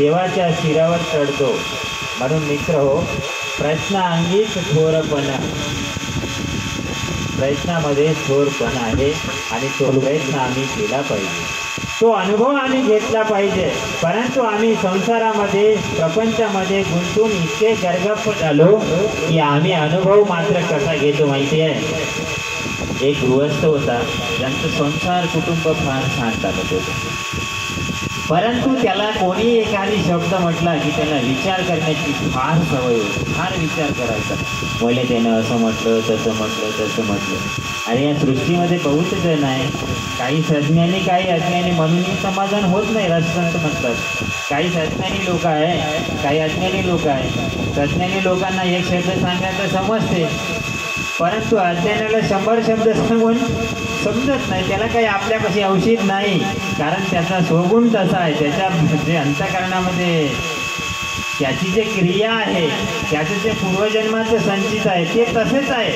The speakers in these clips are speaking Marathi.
देवाच्या शिरावर चढतो. म्हणून मित्र हो, प्रयत्नांगीच थोरपणा, प्रयत्नामध्ये थोरपण आहे आणि तो प्रयत्न आम्ही केला पाहिजे, तो अनुभव आम्ही घेतला पाहिजे. परंतु आम्ही संसारामध्ये प्रपंचामध्ये गुंतून इतके गर्गप्प झालो की आम्ही अनुभव मात्र कसा घेतो माहिती आहे. एक गृहस्थ होता, ज्यांचं संसार कुटुंब फार छान चालत होतं. परंतु त्याला कोणी एखादी शब्द म्हटला की त्याला विचार करण्याची फार सवय होती, फार विचार करायचा. मला त्यानं असं म्हटलं, तसं म्हटलं, तसं म्हटलं. आणि या सृष्टीमध्ये बहुत जण आहे, काही सज्ञानी काही अज्ञानी, म्हणूनही समाधान होत नाही. राजसंत म्हणतात काही सज्ञानी लोक आहे, काही अज्ञानी लोक आहे. सज्ञानी लोकांना एक शब्द सांगायचं समजते, परंतु अज्ञानाला 100 शब्द सांगून समजत नाही. त्याला काही आपल्यापाशी औषध नाही, कारण त्याचा स्वगुण तसा आहे. त्याच्या जे अंतःकरणामध्ये त्याची जे क्रिया आहे, त्याचं जे पूर्वजन्माचं संचित आहे ते तसेच आहे.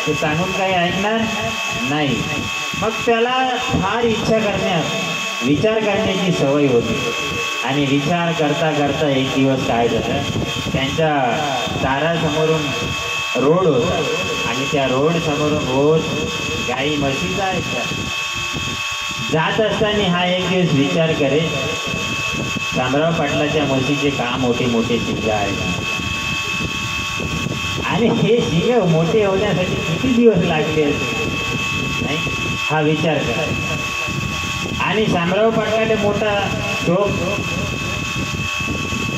ते सांगून काही ऐकणार नाही. मग त्याला फार इच्छा करण्यात, विचार करण्याची सवय होती. आणि विचार करता करता एक दिवस काय झालं, त्यांच्या दारासमोरून रोड होता आणि त्या रोड समोरून रोज गाई म्हशी जायच्या. जात असताना हा एक दिवस विचार करे, शामराव पाटलाच्या म्हशीचे का मोठे मोठे शिंग आहेत आणि हे शिंग मोठे होण्यासाठी किती दिवस लागले नाही, हा विचार करा. आणि शामराव पाटलाने मोठा शोक,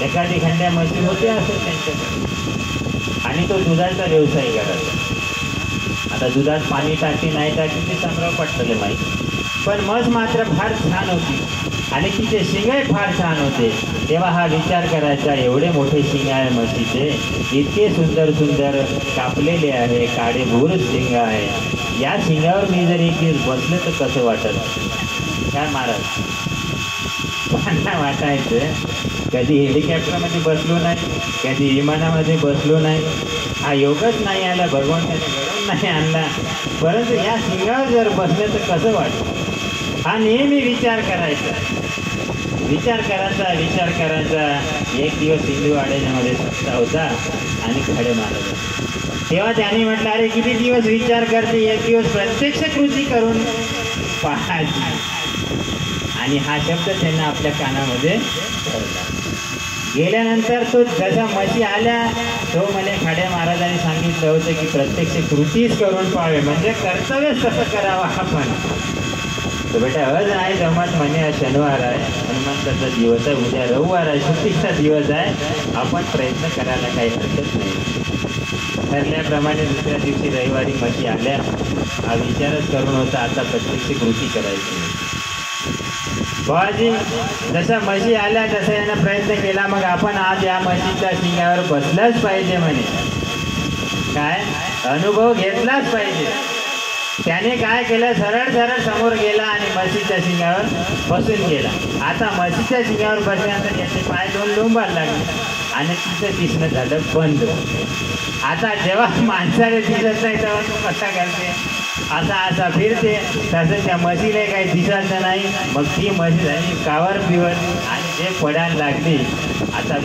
एखादी खंड्या म्हशी होते असं त्यांच्याकडे, आणि तो दुधाचा व्यवसाय करायचा. आता दुधात पाणी टाकते नाही टाकते ते शामराव पाटलाला माहिती, पण म्हस मात्र फार छान होती आणि तिचे शिंगही फार छान होते. तेव्हा हा विचार करायचा, एवढे मोठे शिंग आहे म्हशीचे, इतके सुंदर सुंदर कापलेले आहे, काळेभोर शिंग आहे. या शिंगावर मी जर एक दिवस बसले तर कसं वाटत काय महाराज. मला वाटायचं कधी हेलिकॉप्टरमध्ये बसलो नाही, कधी विमानामध्ये बसलो नाही, हा योगच नाही आला, भगवंताने घडवून नाही आणला, परंतु या शिंगावर जर बसलं तर कसं वाटतं. हा नेहमी विचार करायचा, विचार करायचा, विचार करायचा. एक दिवस सिंधुवाड्यामध्ये सत्ता होता आणि खडे मारत. तेव्हा त्याने म्हटलं, अरे किती दिवस विचार करते, एक दिवस प्रत्यक्ष कृती करून पाहायची. आणि हा शब्द त्यांना आपल्या कानामध्ये पडला. गेल्यानंतर तो जशा म्हशी आल्या, तो मला खाड्या महाराजांनी सांगितलं होतं की प्रत्यक्ष कृतीच करून पाहावे, म्हणजे कर्तव्यच कसं करावं आपण. तर बेटा आज आहे जमात म्हणे, शनिवार आहे, हनुमंताचा दिवस आहे, उद्या रविवार आहे, सुट्टीचा दिवस आहे, आपण प्रयत्न करायला काही हरकत नाही. ठरल्याप्रमाणे दुसऱ्या दिवशी रविवारी म्हशी आल्या. हा विचारच करून होता, आता प्रत्यक्ष कृती करायची. बाबाजी जशा म्हशी आल्या तसं यानं प्रयत्न केला, मग आपण आज या म्हशीच्या शिंगावर बसलाच पाहिजे म्हणे, काय अनुभव घेतलाच पाहिजे. त्याने काय केलं, सरळ सरळ समोर गेला आणि म्हशीच्या शिंगावर बसून गेला. आता म्हशीच्या शिंगावर बसल्यानंतर त्याचे पाय दोन लोंबायला लागले आणि तिचं दिसणं झालं बंद. आता जेव्हा माणसाला दिसत नाही तेव्हा तो कसा करते, असा असा फिरते, तसं त्या म्हशीला काही दिसायचं नाही. मग ती म्हशी झाली कावर पिवर आणि जे पडायला लागली. आता